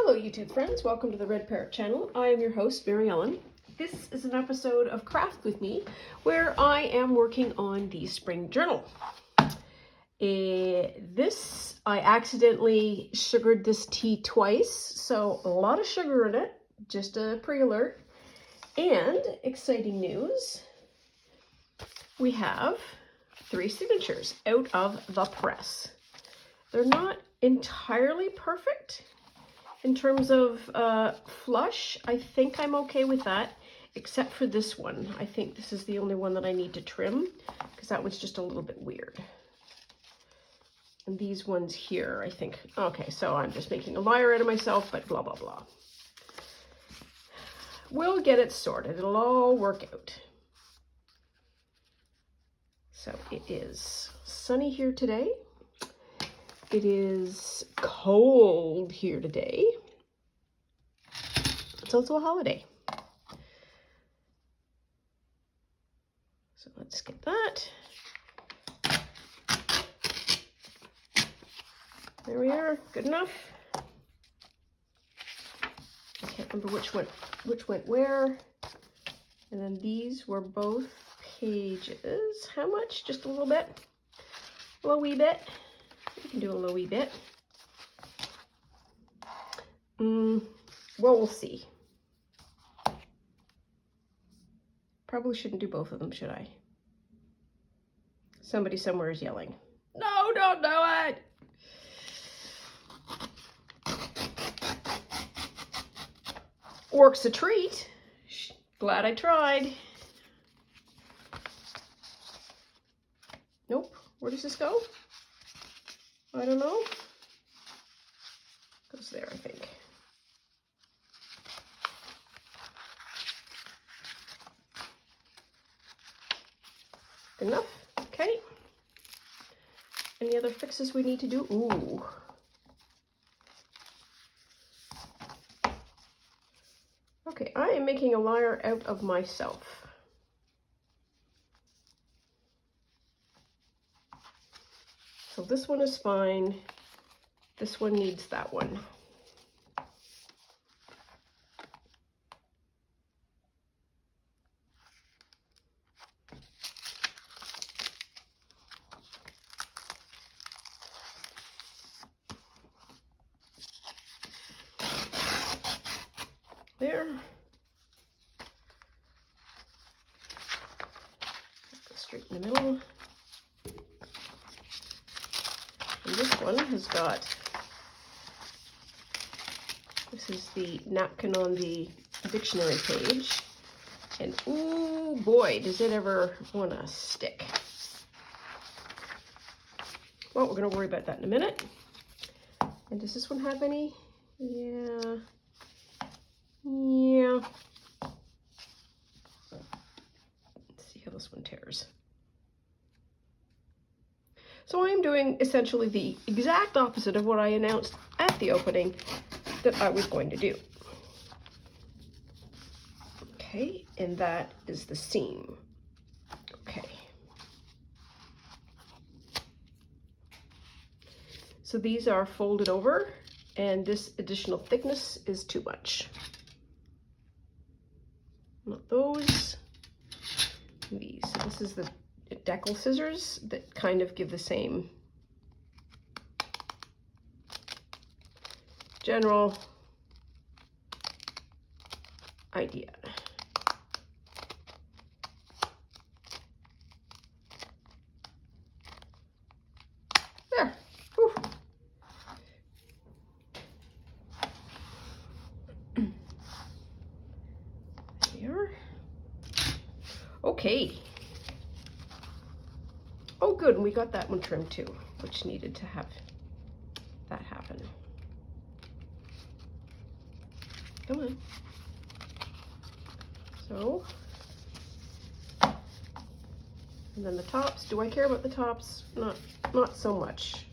Hello YouTube friends, welcome to the Red Parrot channel. I am your host, Mary Ellen. This is an episode of Craft With Me where I am working on the spring journal. I accidentally sugared this tea twice, so a lot of sugar in it, just a pre-alert. And exciting news, we have 3 signatures out of the press. They're not entirely perfect. In terms of flush, I think I'm okay with that, except for this one. I think this is the only one that I need to trim, because that one's just a little bit weird. And these ones here, I think, okay, so I'm just making a liar out of myself, but blah, blah, blah. We'll get it sorted. It'll all work out. So it is sunny here today. It is cold here today. It's also a holiday. So let's get that. There we are, good enough. I can't remember which went where. And then these were both pages. How much? Just a little bit? A little wee bit? You can do a little wee bit. Well, we'll see. Probably shouldn't do both of them, should I? Somebody somewhere is yelling. No, don't do it! Works a treat. Glad I tried. Nope. Where does this go? I don't know. Goes there, I think. Good enough. Okay. Any other fixes we need to do? Ooh. Okay, I am making a liar out of myself. So this one is fine. This one needs that one. There. Straight in the middle. And this one has got, this is the napkin on the dictionary page. And ooh boy, does it ever want to stick. Well, we're going to worry about that in a minute. And does this one have any? Yeah. Yeah. Let's see how this one tears. So I am doing essentially the exact opposite of what I announced at the opening that I was going to do. Okay, and that is the seam. Okay. So these are folded over, and this additional thickness is too much. Not those. These. So this is the decal scissors that kind of give the same general idea. There. Whew. There. Okay. Oh good, and we got that one trimmed too, which needed to have that happen. Come on. So, and then the tops. Do I care about the tops? Not so much.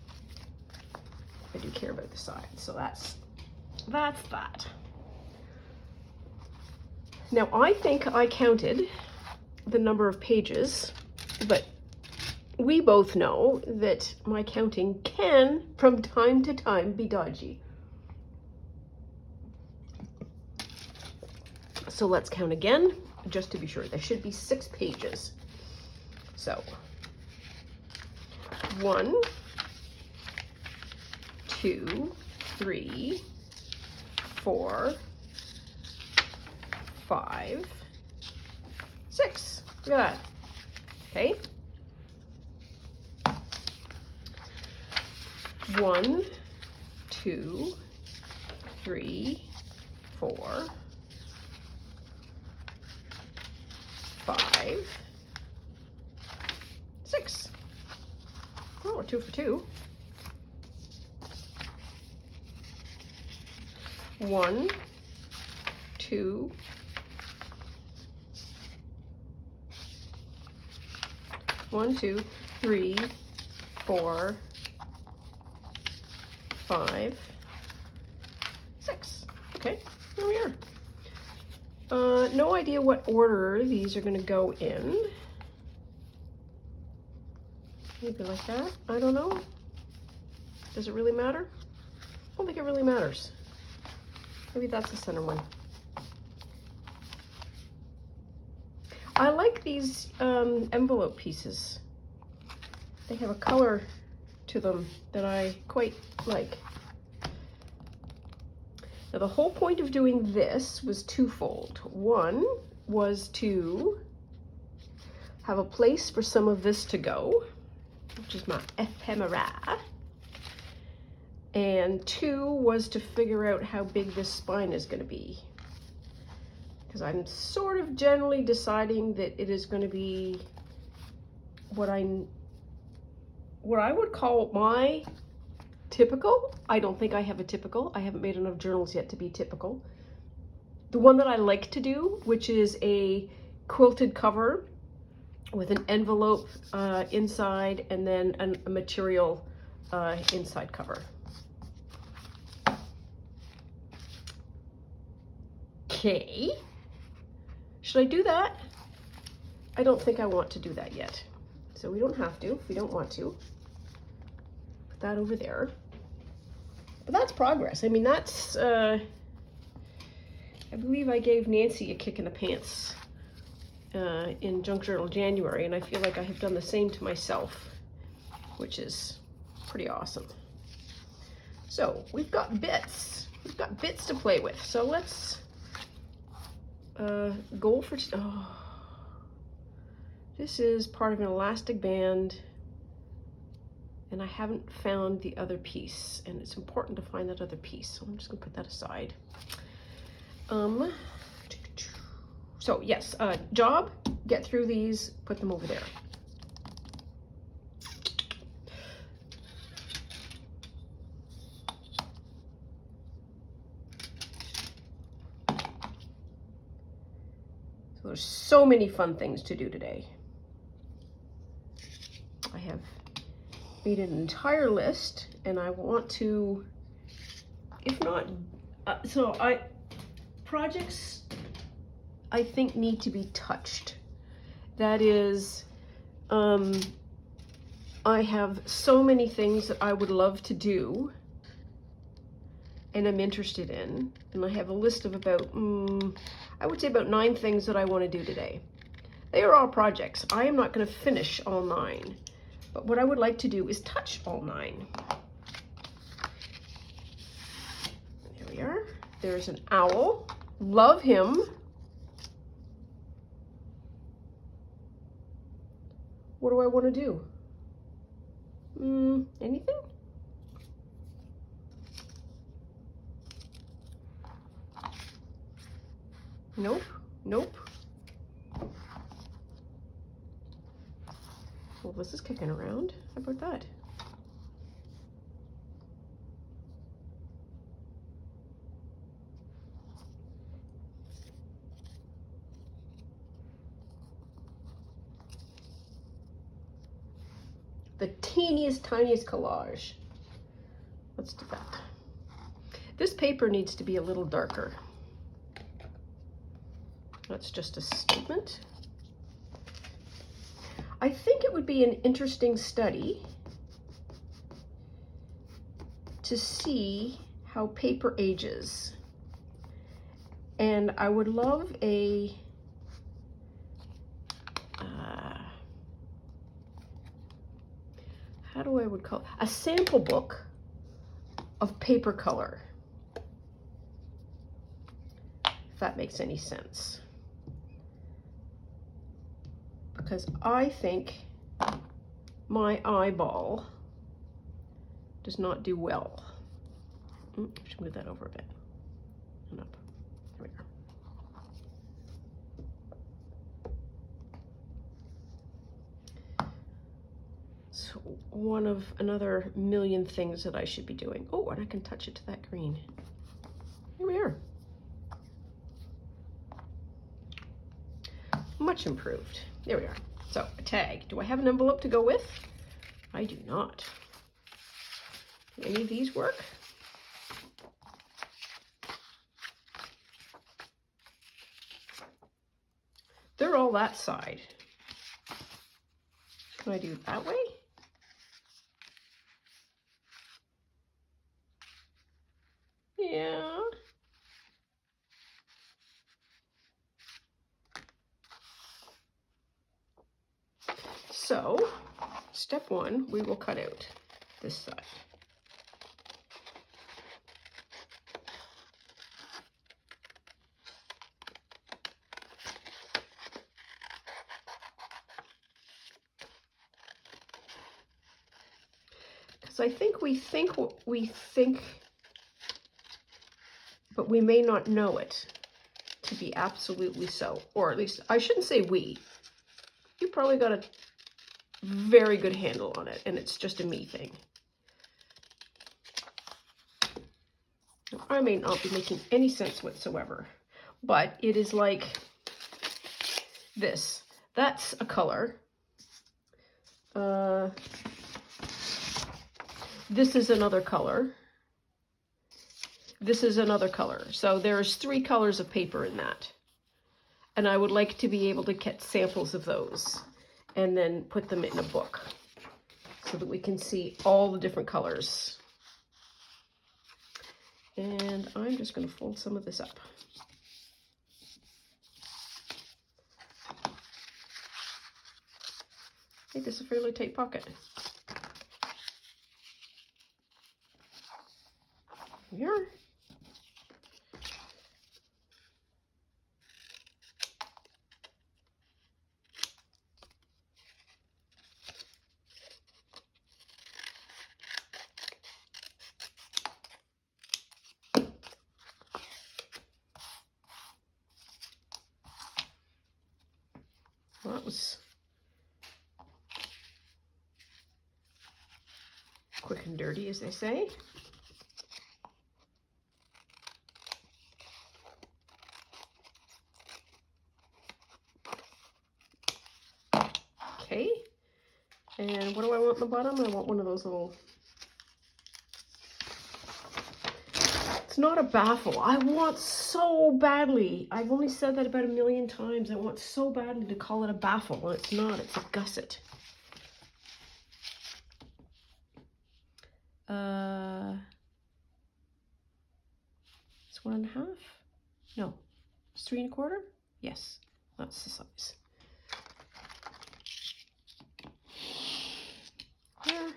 I do care about the sides, so that's that. Now I think I counted the number of pages, but we both know that my counting can, from time to time, be dodgy. So let's count again, just to be sure. There should be 6 pages. So 1, 2, 3, 4, 5, 6. Look at that. Okay. 1, 2, 3, 4, 5, 6. Oh, 2 for 2. 1, 2, 1, 2, 3, 4, 5, 6. Okay, there we are. No idea what order these are going to go in. Maybe like that. I don't know. Does it really matter? I don't think it really matters. Maybe that's the center one. I like these envelope pieces. They have a color to them that I quite like. Now the whole point of doing this was twofold. One was to have a place for some of this to go, which is my ephemera. And 2 was to figure out how big this spine is going to be. Because I'm sort of generally deciding that it is going to be what I would call my typical. I don't think I have a typical. I haven't made enough journals yet to be typical. The one that I like to do, which is a quilted cover with an envelope inside and then a material inside cover. Okay. Should I do that? I don't think I want to do that yet. So we don't have to if we don't want to. Put that over there. But that's progress. I mean, that's, I believe I gave Nancy a kick in the pants in Junk Journal January, and I feel like I have done the same to myself, which is pretty awesome. So we've got bits. We've got bits to play with. So let's goal for, oh, this is part of an elastic band, and I haven't found the other piece, and it's important to find that other piece, so I'm just gonna put that aside. So yes, job, get through these, put them over there. So there's so many fun things to do today. I have made an entire list, and I want to, if not, projects I think need to be touched. That is, I have so many things that I would love to do and I'm interested in, and I have a list of about, I would say about 9 things that I want to do today. They are all projects. I am not going to finish all 9. But what I would like to do is touch all 9. There we are. There's an owl. Love him. What do I want to do? Anything? Nope. Nope. Well, this is kicking around. How about that? The teeniest, tiniest collage. Let's do that. This paper needs to be a little darker. That's just a statement. I think it would be an interesting study to see how paper ages. And I would love a how do I would call it? A sample book of paper color, if that makes any sense. Because I think my eyeball does not do well. I should move that over a bit and up. There we go. So one of another million things that I should be doing. Oh, and I can touch it to that green. Here we are. Much improved. There we are. So a tag. Do I have an envelope to go with? I do not. Do any of these work? They're all that side. Can I do it that way? Yeah. So, step one, we will cut out this side. Because I think we think what we think, but we may not know it to be absolutely so. Or at least, I shouldn't say we. You probably got a very good handle on it, and it's just a me thing. I may not be making any sense whatsoever, but it is like this. That's a color. This is another color. This is another color. So there's 3 colors of paper in that. And I would like to be able to get samples of those and then put them in a book so that we can see all the different colors. And I'm just going to fold some of this up. Make this a fairly tight pocket. Here. Well, that was quick and dirty, as they say. Okay, and what do I want in the bottom? I want one of those little, it's not a baffle. I want so badly, I've only said that about 1,000,000 times, I want so badly to call it a baffle, and it's not, it's a gusset. It's 1.5? No, it's 3.25? Yes, that's the size. There.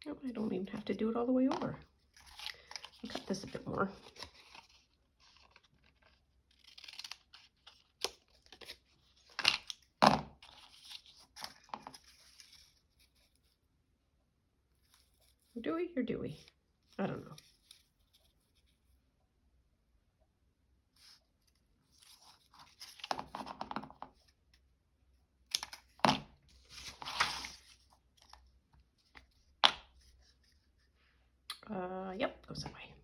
Oh, I don't even have to do it all the way over. I'll cut this a bit more. Do we or do we? I don't know. Yep, goes that way.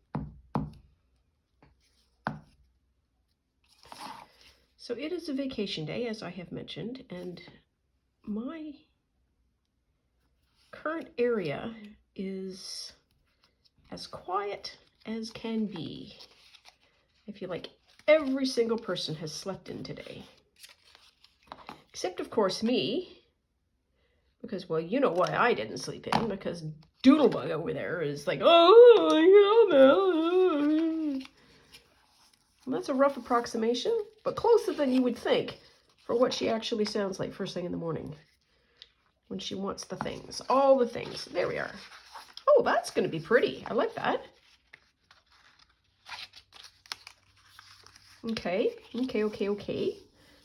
So it is a vacation day, as I have mentioned, and my current area is as quiet as can be. I feel like every single person has slept in today. Except, of course, me. Because, well, you know why I didn't sleep in. Because Doodlebug over there is like, oh, yeah. Well, that's a rough approximation, but closer than you would think for what she actually sounds like first thing in the morning. When she wants the things. All the things. There we are. Oh, that's going to be pretty. I like that. Okay. Okay.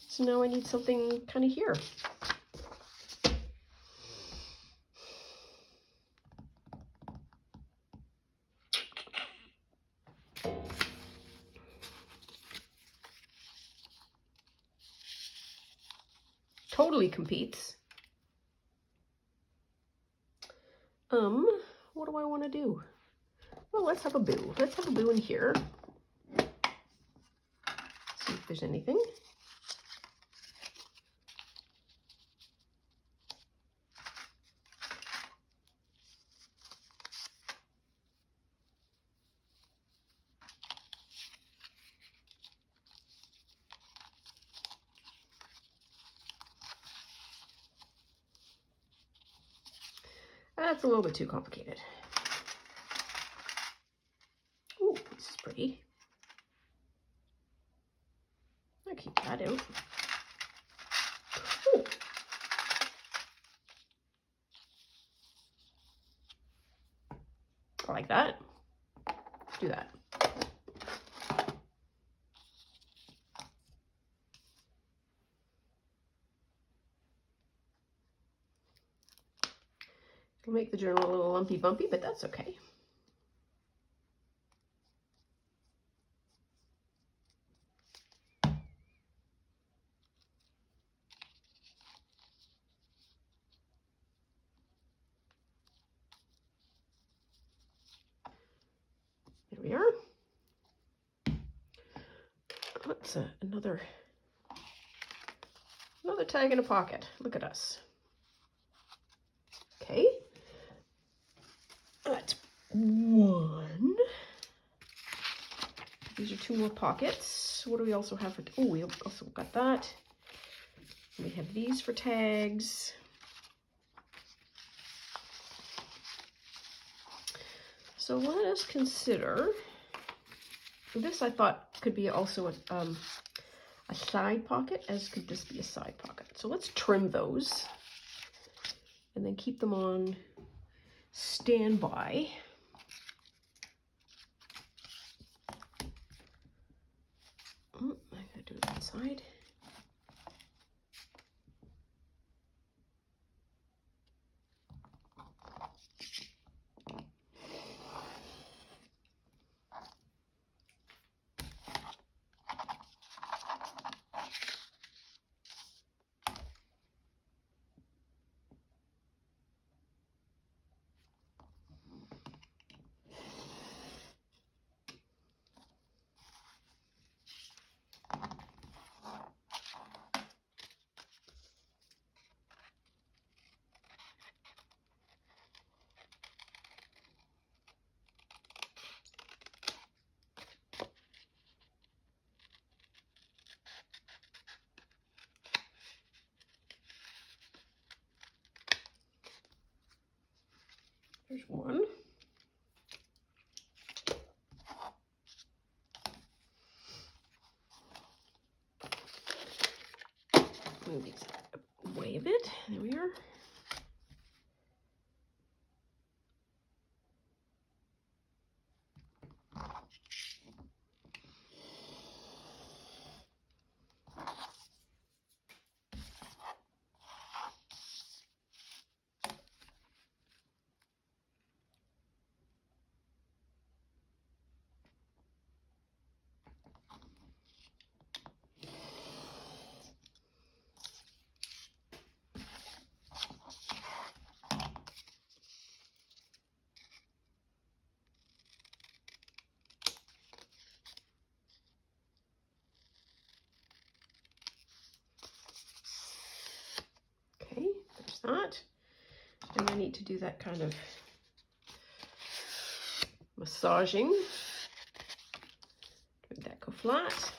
So now I need something kind of here. Totally competes. What do I want to do? Well, let's have a boo. Let's have a boo in here. See if there's anything. That's a little bit too complicated. Ooh, this is pretty. I'll keep that out. Ooh. I like that. Let's do that. It'll make the journal a little lumpy bumpy, but that's okay. There we are. That's another tag in a pocket. Look at us. Okay. That's one. These are two more pockets. What do we also have for, oh, we also got that. We have these for tags. So let us consider, this I thought could be also a side pocket, as could just be a side pocket. So let's trim those and then keep them on standby. Oh, I gotta do it that side. There's one. Move these away a bit. There we are. Okay, there's that. And I need to do that kind of massaging. Make that go flat.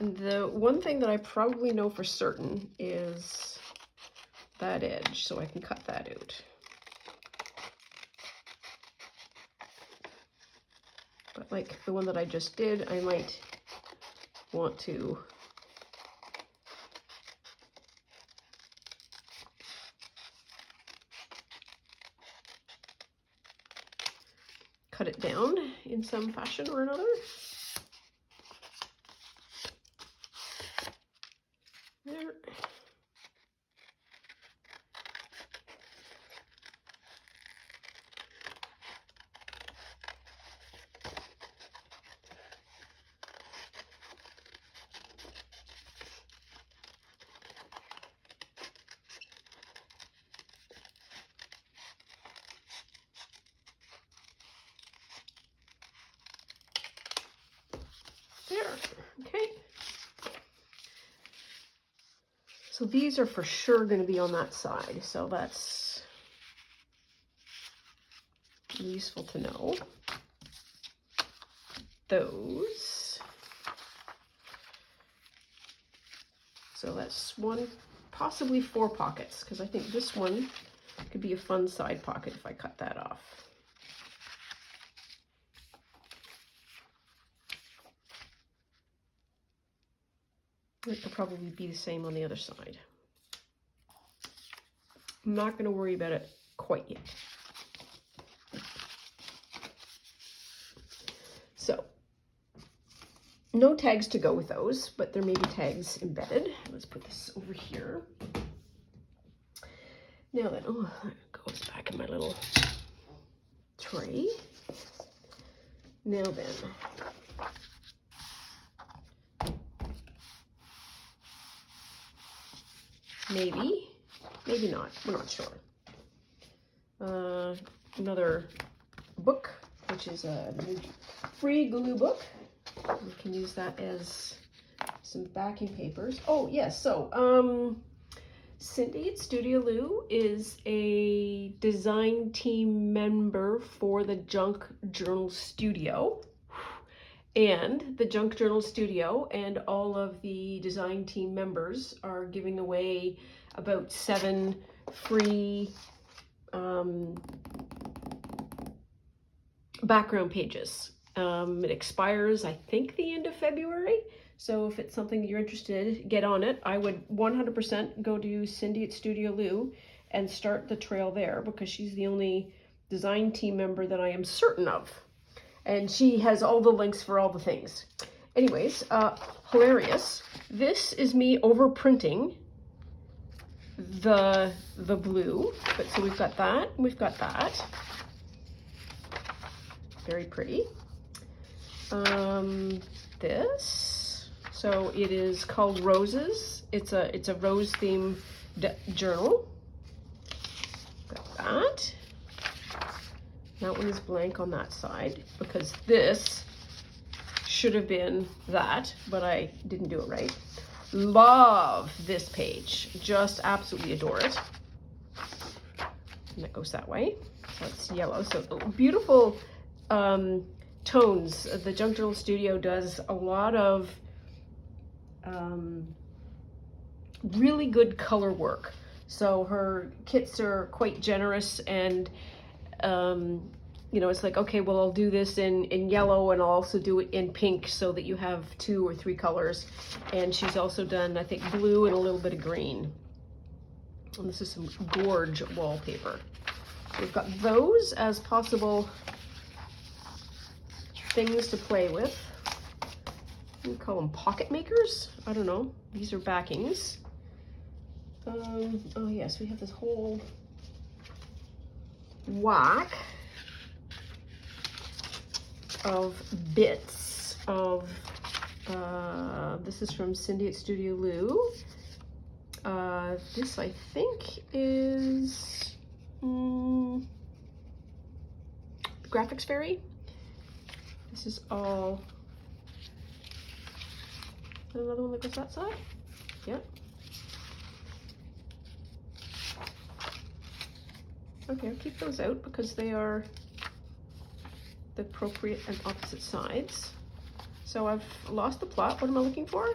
And the one thing that I probably know for certain is that edge, so I can cut that out. But like the one that I just did, I might want to cut it down in some fashion or another. There. There, okay. So these are for sure going to be on that side, so that's useful to know. Those. So that's one, possibly 4 pockets, because I think this one could be a fun side pocket if I cut that off. It will probably be the same on the other side. I'm not going to worry about it quite yet. So, no tags to go with those, but there may be tags embedded. Let's put this over here. Now then, oh, that goes back in my little tray. Now then, maybe not, we're not sure. Another book, which is a free glue book. We can use that as some backing papers. Oh yes, so Cindy at Studio Lou is a design team member for the Junk Journal Studio. And the Junk Journal Studio and all of the design team members are giving away about 7 free background pages. It expires, I think, the end of February. So if it's something you're interested, get on it. I would 100% go to Cindy at Studio Lou and start the trail there, because she's the only design team member that I am certain of. And she has all the links for all the things. Anyways, hilarious. This is me overprinting the blue. But so we've got that, we've got that. Very pretty. This. So it is called Roses. It's a rose theme journal. Got that. That one is blank on that side, because this should have been that, but I didn't do it right. Love this page. Just absolutely adore it. And that goes that way. So it's yellow. So beautiful tones. The Junk Journal Studio does a lot of really good color work. So her kits are quite generous, and you know, it's like, okay, well, I'll do this in yellow, and I'll also do it in pink, so that you have 2 or 3 colors. And she's also done, I think, blue and a little bit of green. And this is some gorge wallpaper. We've got those as possible things to play with. We call them pocket makers. I don't know. These are backings. Oh yes, we have this whole whack of bits of, this is from Cindy at Studio Lou. This I think is Graphics Fairy. This is all, another one that goes that side? Yep. Okay, I'll keep those out because they are the appropriate and opposite sides. So I've lost the plot. What am I looking for?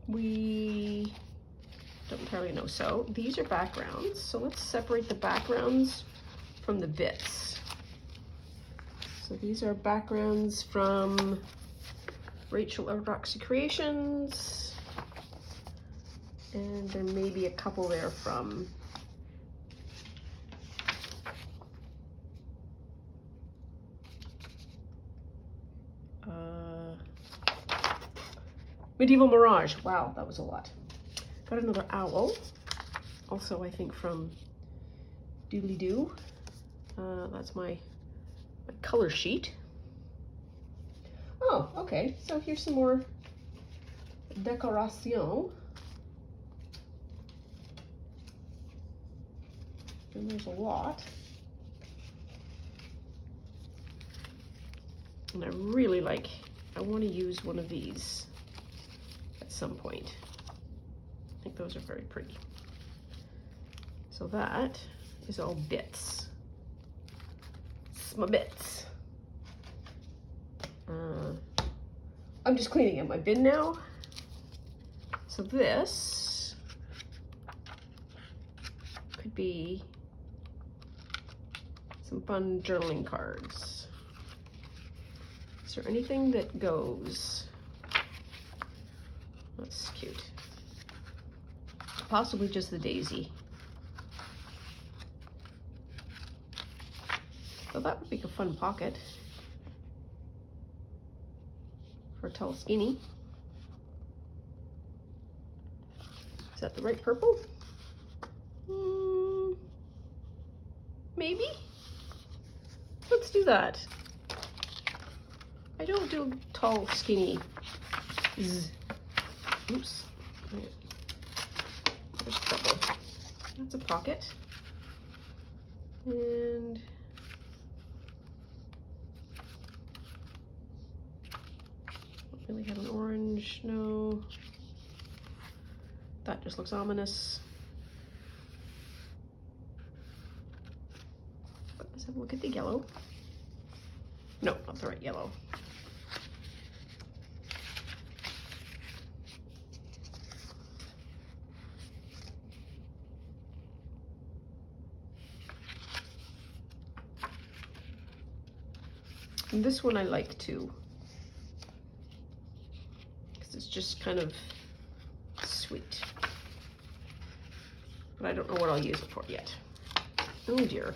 We don't entirely know. So these are backgrounds. So let's separate the backgrounds from the bits. So these are backgrounds from Rachel of Roxy Creations. And there may be a couple there from Medieval Mirage. Wow, that was a lot. Got another owl. Also, I think from Doodly Doo. That's my color sheet. Oh, okay. So here's some more decoration. And there's a lot. And I really like, I want to use one of these at some point. I think those are very pretty. So that is all bits. It's my bits. I'm just cleaning up my bin now. So this could be some fun journaling cards. Is there anything that goes? That's cute. Possibly just the daisy. So that would make a fun pocket for a tall skinny. Is that the right purple? Maybe? Let's do that. I don't do tall skinny. Oops. There's purple. That's a pocket. And don't really have an orange, no. That just looks ominous. Let's have a look at the yellow. No, not the right yellow. And this one I like too, because it's just kind of sweet. But I don't know what I'll use it for yet. Oh dear.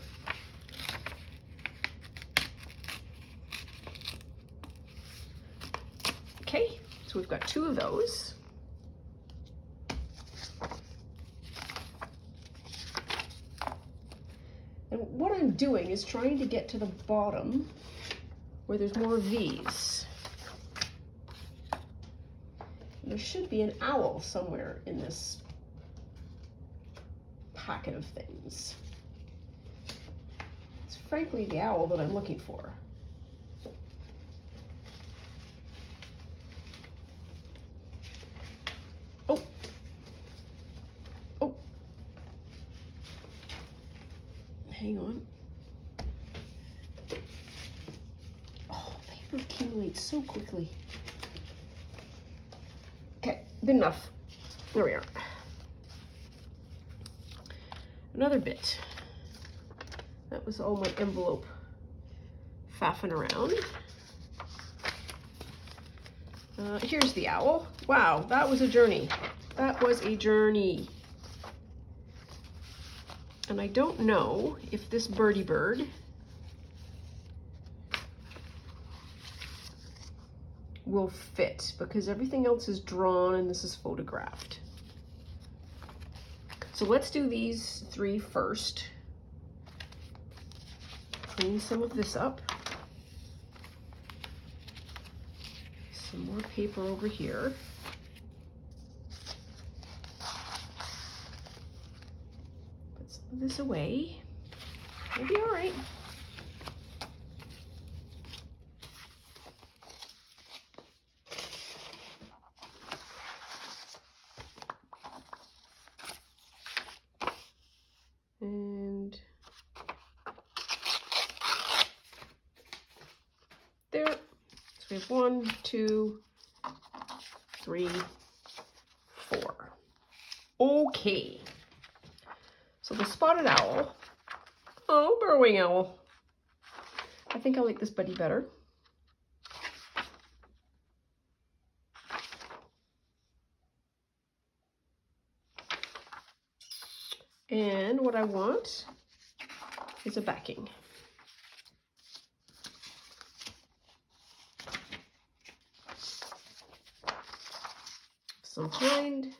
Okay, so we've got 2 of those. And what I'm doing is trying to get to the bottom where there's more V's. And there should be an owl somewhere in this packet of things. It's frankly the owl that I'm looking for. Oh. Oh. Hang on. Accumulates so quickly. Okay, good enough. There we are. Another bit. That was all my envelope faffing around. Here's the owl. Wow, that was a journey. That was a journey. And I don't know if this birdie bird will fit because everything else is drawn and this is photographed. So let's do these 3 first. Clean some of this up. Some more paper over here. Put some of this away. It'll be all right. we have 1, 2, 3, 4. Okay. So the spotted owl. Oh, burrowing owl. I think I like this buddy better. And what I want is a backing. Some kind.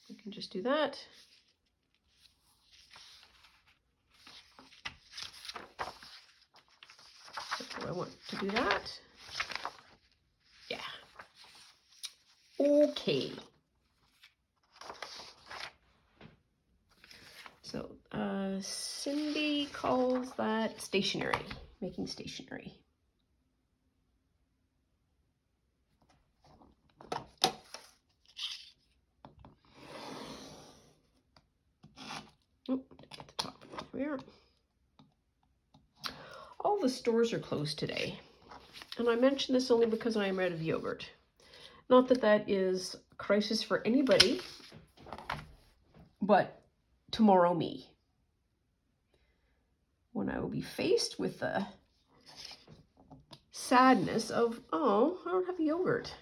You can just do that. So I want to do that. Yeah. Okay. So Cindy calls that stationery, making stationery. Oh, at the top. Here we are. All the stores are closed today. And I mention this only because I am out of yogurt. Not that that is a crisis for anybody, but tomorrow me. When I will be faced with the sadness of, oh, I don't have yogurt.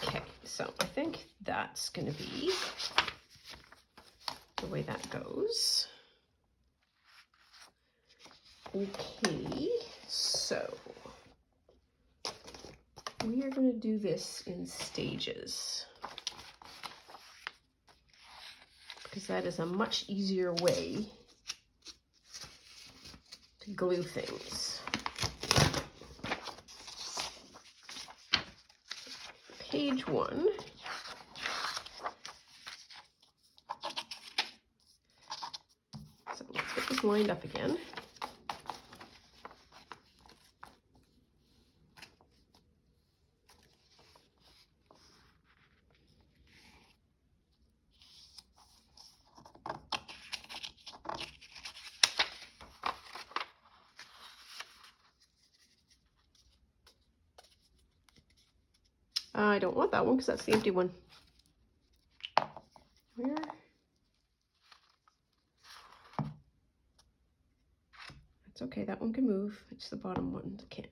Okay, so I think that's going to be the way that goes. Okay, so we are going to do this in stages because that is a much easier way to glue things. Page 1. So let's get this lined up again. I don't want that one because that's the empty one. Where? It's okay, that one can move. It's the bottom one that can't.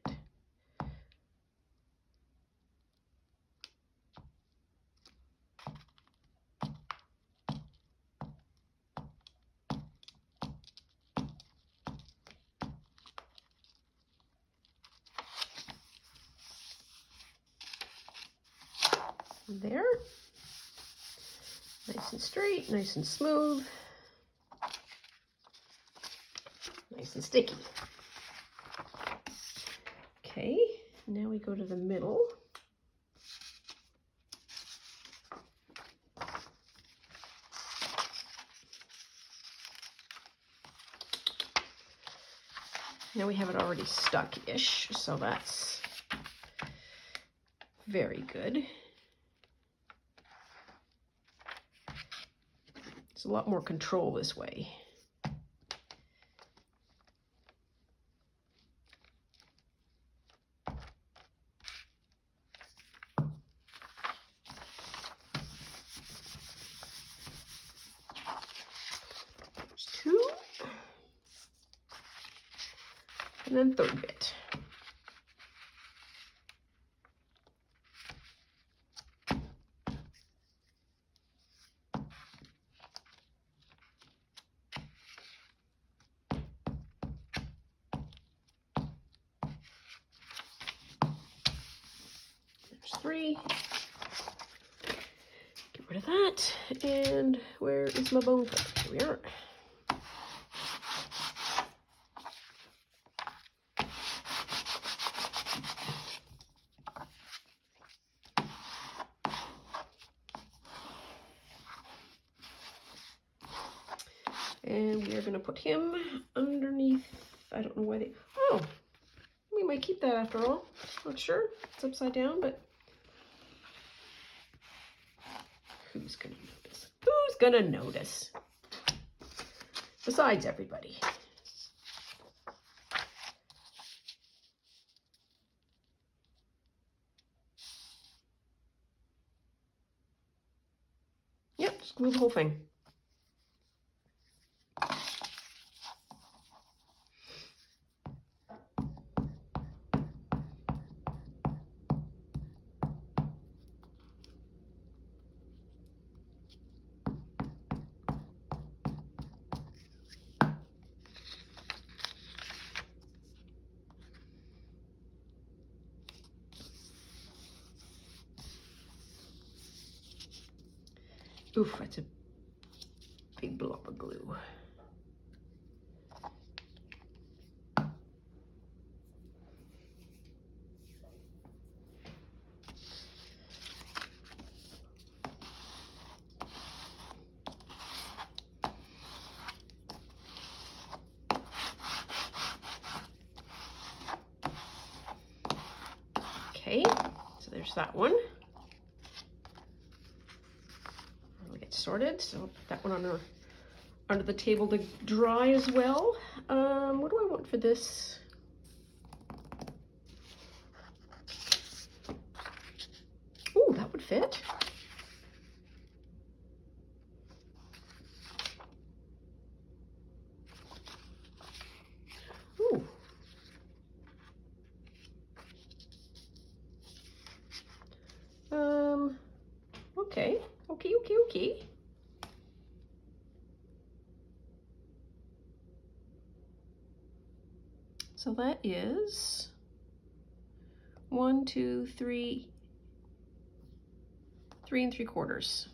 There. Nice and straight, nice and smooth, nice and sticky. Okay, now we go to the middle. Now we have it already stuck-ish, so that's very good. It's a lot more control this way. There's 2. And then third bit. There's 3. Get rid of that. And where is my bone cutter? Here we are. And we are going to put him underneath. I don't know why they... Oh, we might keep that after all. Not sure. It's upside down, but... Who's going to notice? Who's going to notice? Besides everybody. Yep, just glue the whole thing. Oof, that's a big blob of glue. Okay, so there's that one. We'll get sorted, so I'll put that one under the table to dry as well. What do I want for this? Ooh, that would fit. Ooh. Okay. Okay. So that is 1, 2, 3, 3 3/4.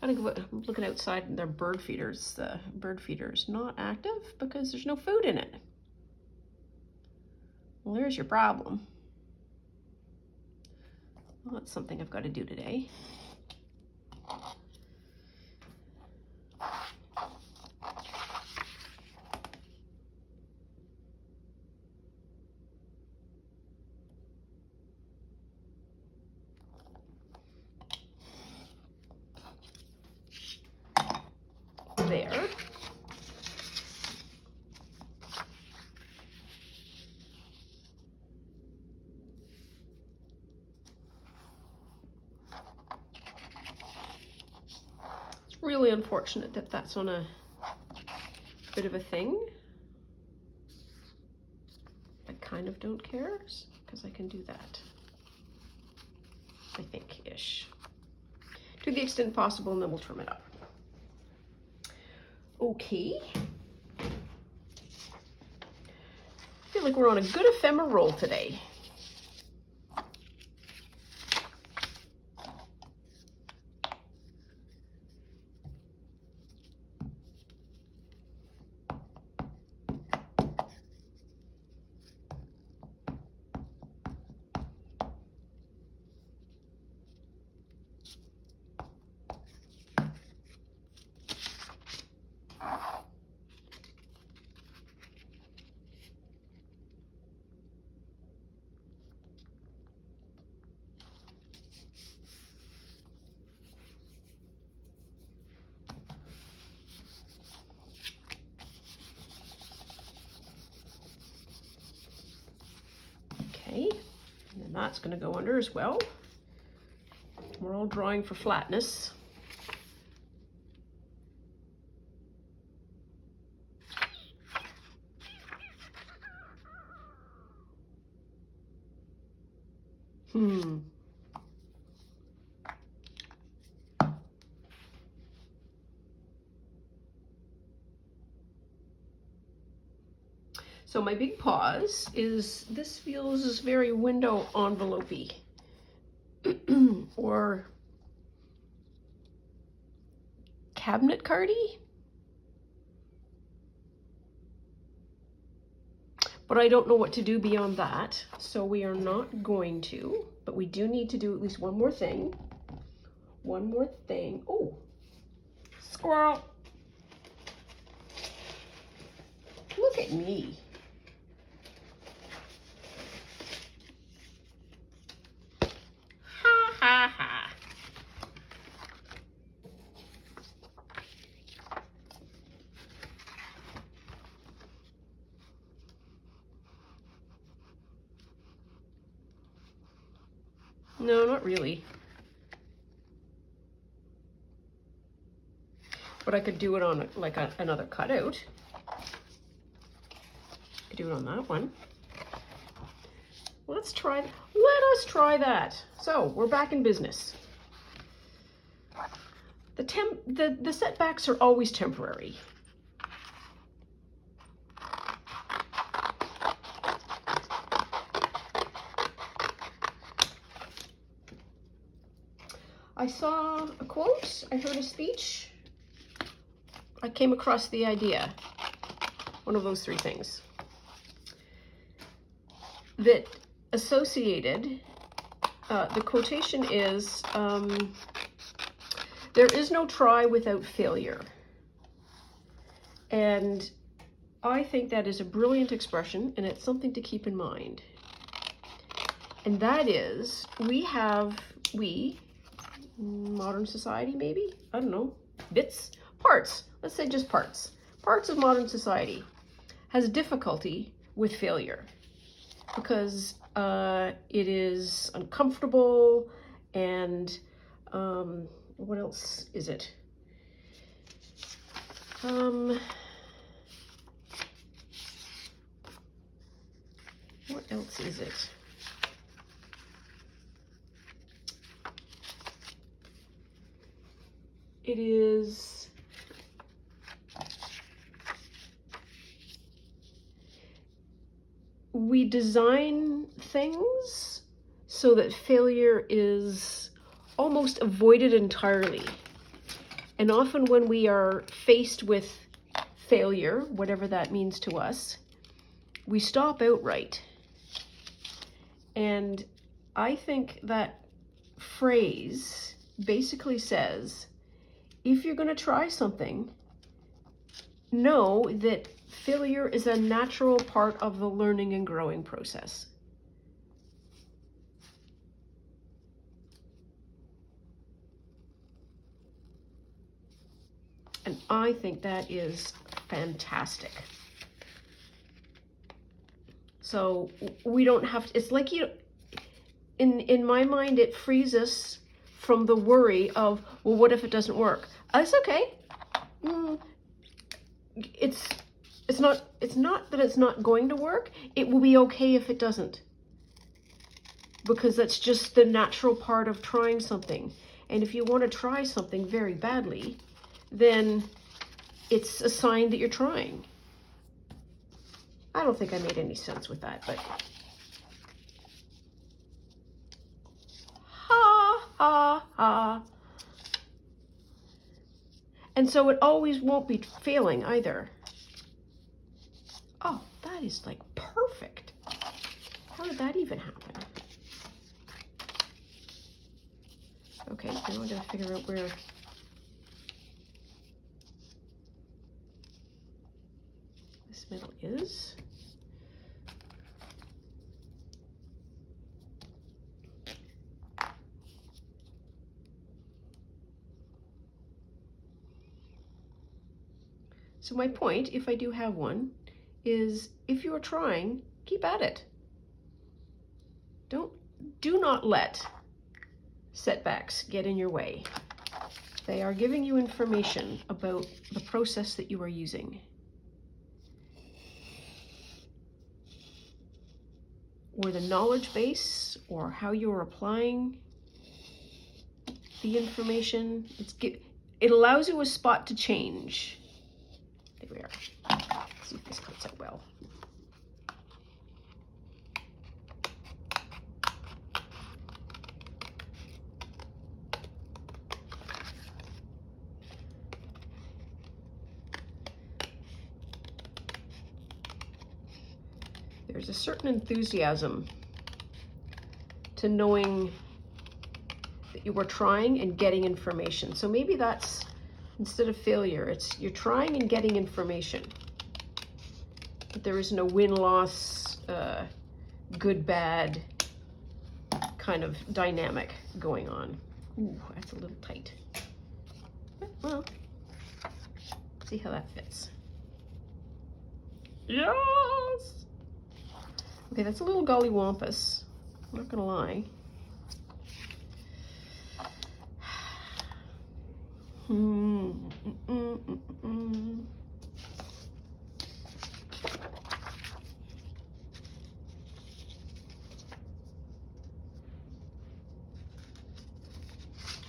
I think I'm looking outside and their bird feeders. The bird feeder is not active because there's no food in it. Well, there's your problem. Well, that's something I've got to do today. There. It's really unfortunate that that's on a bit of a thing. I kind of don't care because I can do that. I think-ish. To the extent possible, and then we'll trim it up. Okay. I feel like we're on a good ephemera roll today. Okay, and then that's going to go under as well. We're all drawing for flatness. So my big pause is this feels very window envelope-y or cabinet cardy. But I don't know what to do beyond that, so we are not going to, but we do need to do at least one more thing. One more thing. Oh, squirrel. Look at me. Ha ha ha. No, not really. But I could do it on like another cutout. Could do it on that one. Let us try that. So we're back in business. The setbacks are always temporary. I saw a quote, I heard a speech, I came across the idea, one of those three things, that associated, the quotation is, there is no try without failure. And I think that is a brilliant expression, and it's something to keep in mind. And that is, modern society maybe, I don't know, parts, let's say just parts of modern society has difficulty with failure because it is uncomfortable and what else is it? What else is it? It is we design things so that failure is almost avoided entirely. And often when we are faced with failure, whatever that means to us, we stop outright. And I think that phrase basically says, if you're going to try something, know that failure is a natural part of the learning and growing process. And I think that is fantastic. So we don't have to, it's like in my mind, it frees us from the worry of, well, what if it doesn't work? It's okay. It's not that it's not going to work. It will be okay if it doesn't. Because that's just the natural part of trying something. And if you want to try something very badly, then it's a sign that you're trying. I don't think I made any sense with that, but ha ha ha. And so it always won't be failing either. Oh, that is like perfect. How did that even happen? Okay, now I gotta figure out where this middle is. So my point, if I do have one, is if you're trying, keep at it. Do not let setbacks get in your way. They are giving you information about the process that you are using. Or the knowledge base, or how you're applying the information. It allows you a spot to change. There we are. Let's see if this comes out well. there's a certain enthusiasm to knowing that you were trying and getting information. So maybe that's, instead of failure, it's you're trying and getting information. But there is no win-loss, good, bad kind of dynamic going on. Ooh, that's a little tight. Well, see how that fits. Yes! Okay, that's a little gollywampus. I'm not gonna lie. I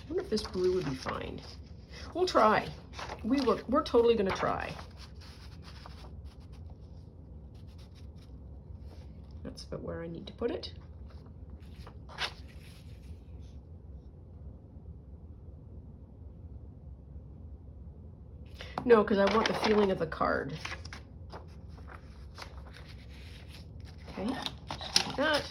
wonder if this blue would be fine. We'll try. We're totally gonna try. That's about where I need to put it. No, because I want the feeling of the card. Okay, just do that.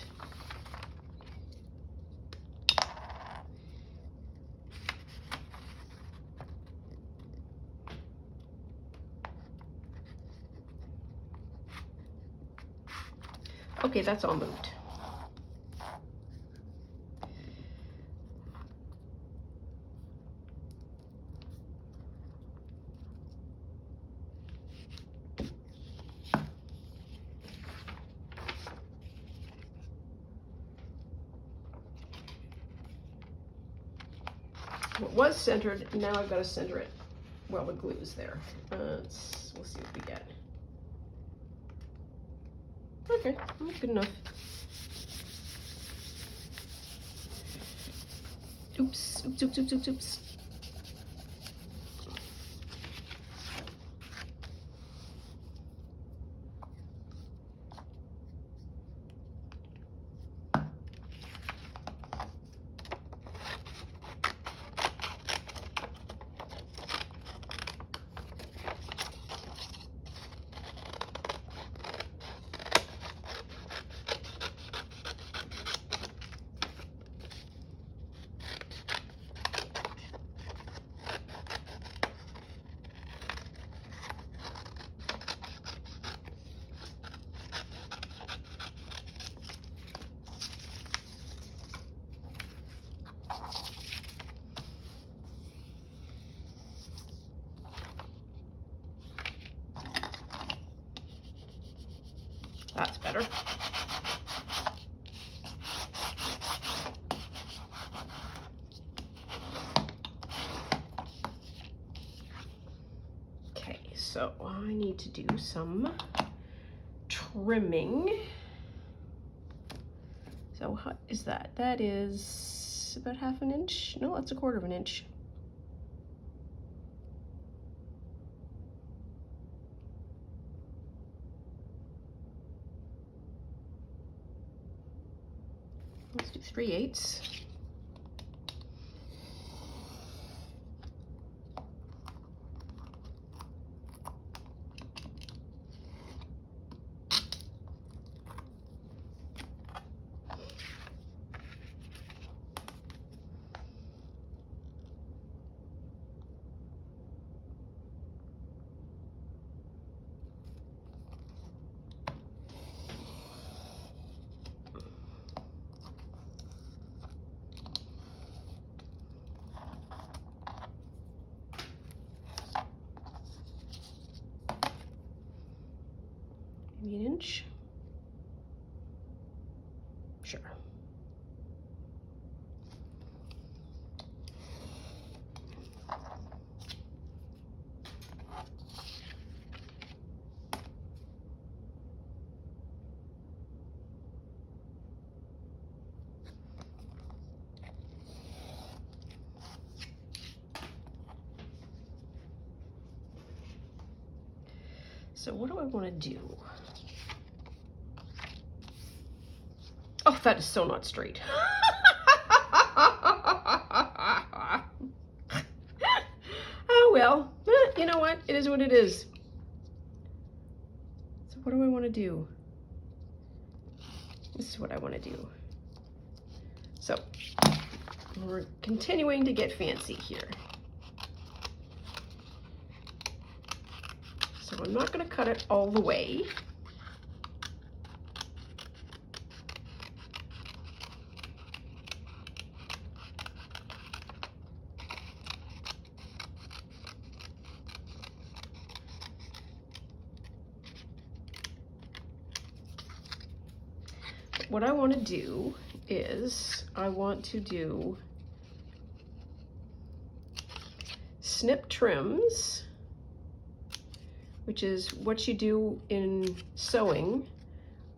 Okay, that's all moved. It was centered, now I've got to center it. Well, the glue is there. We'll see what we get. Okay, that's good enough. Oops, oops, oops, oops, oops, oops. That's better. Okay, so I need to do some trimming. So what is that? That is about 1/2 inch. No, that's 1/4 inch. Let's do 3/8. Maybe 1 inch. Sure. So what do I want to do? Oh, that is so not straight. Oh well, you know what? It is what it is. So what do I want to do? This is what I want to do. So we're continuing to get fancy here. So I'm not going to cut it all the way. What I want to do is I want to do snip trims, which is what you do in sewing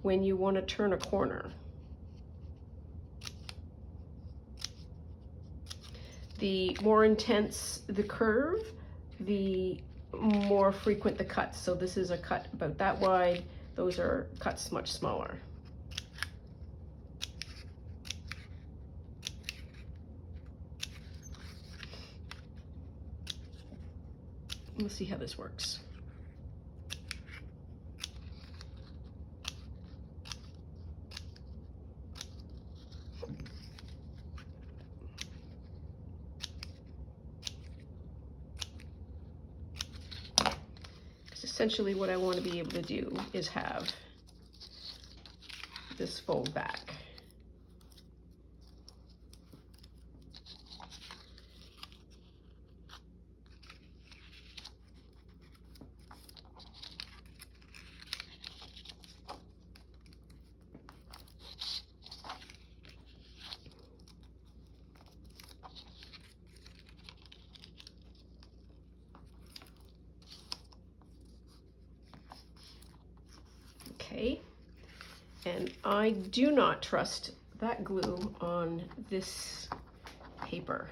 when you want to turn a corner. The more intense the curve, the more frequent the cuts. So this is a cut about that wide. Those are cuts much smaller. We'll see how this works. Essentially what I want to be able to do is have this fold back. Okay, and I do not trust that glue on this paper.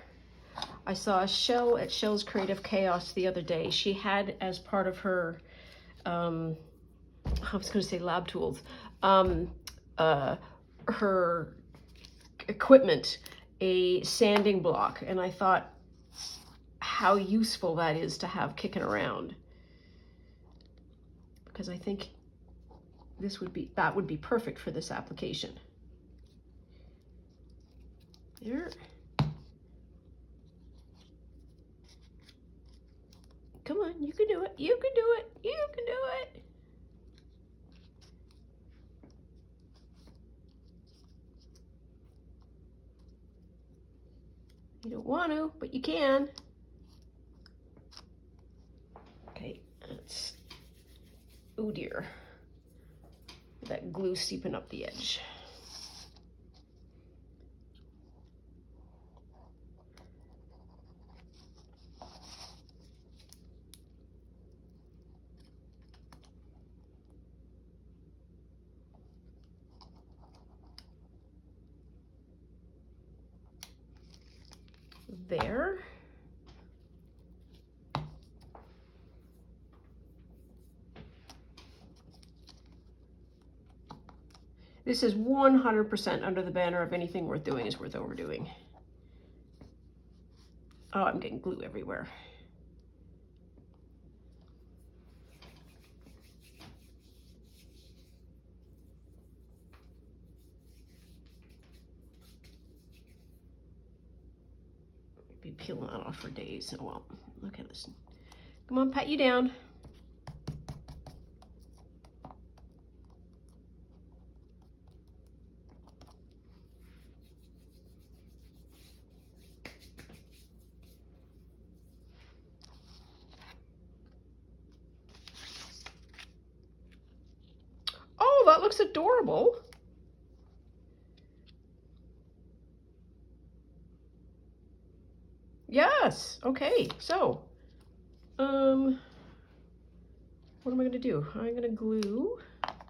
I saw a Shell at Shell's Creative Chaos the other day. She had as part of her, I was going to say lab tools, her equipment, a sanding block, and I thought how useful that is to have kicking around, because I think that would be perfect for this application. There. Come on, you can do it. You can do it. You can do it. You don't want to, but you can. Okay, that's, oh dear. That glue seeping up the edge. There. This is 100% under the banner of anything worth doing is worth overdoing. Oh, I'm getting glue everywhere. Be peeling that off for days. Oh well, look at this. Come on, pat you down. Oh, that looks adorable. Yes, okay, so, what am I gonna do? I'm gonna glue,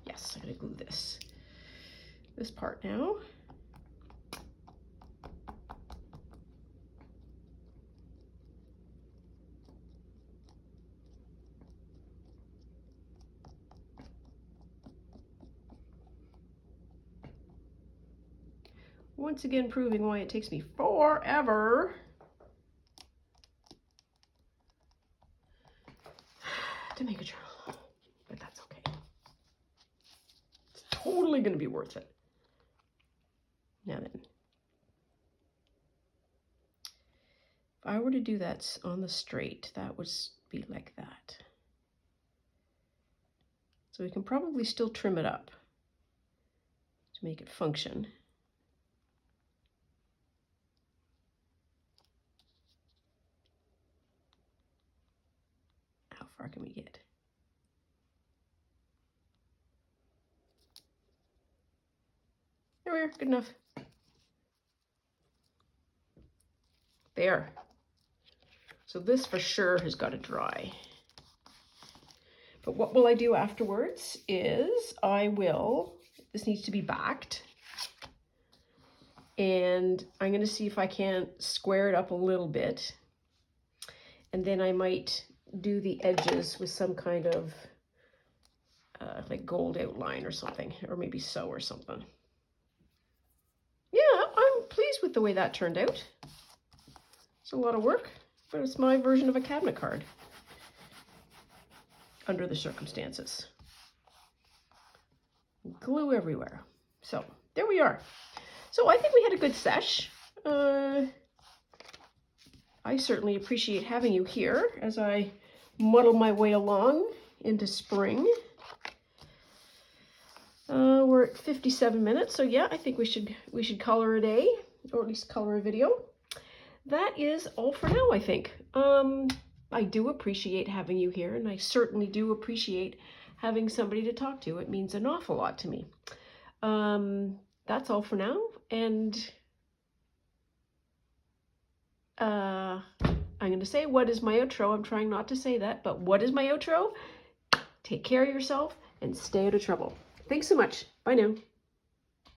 yes, I'm gonna glue this part now. Once again, proving why it takes me forever to make a journal, but that's okay. It's totally going to be worth it. Now then, if I were to do that on the straight, that would be like that. So we can probably still trim it up to make it function. How far can we get? There we are, good enough. There. So this for sure has got to dry. But what will I do afterwards is this needs to be backed. And I'm going to see if I can't square it up a little bit. And then I might do the edges with some kind of like gold outline or something, or maybe sew or something. Yeah, I'm pleased with the way that turned out. It's a lot of work, but it's my version of a cabinet card under the circumstances. Glue everywhere. So there we are. So I think we had a good sesh. I certainly appreciate having you here as I muddle my way along into spring. We're at 57 minutes, so yeah, I think we should color a day, or at least color a video. That is all for now, I think. I do appreciate having you here, and I certainly do appreciate having somebody to talk to. It means an awful lot to me. That's all for now, and I'm going to say, what is my outro? I'm trying not to say that, but what is my outro? Take care of yourself and stay out of trouble. Thanks so much. Bye now.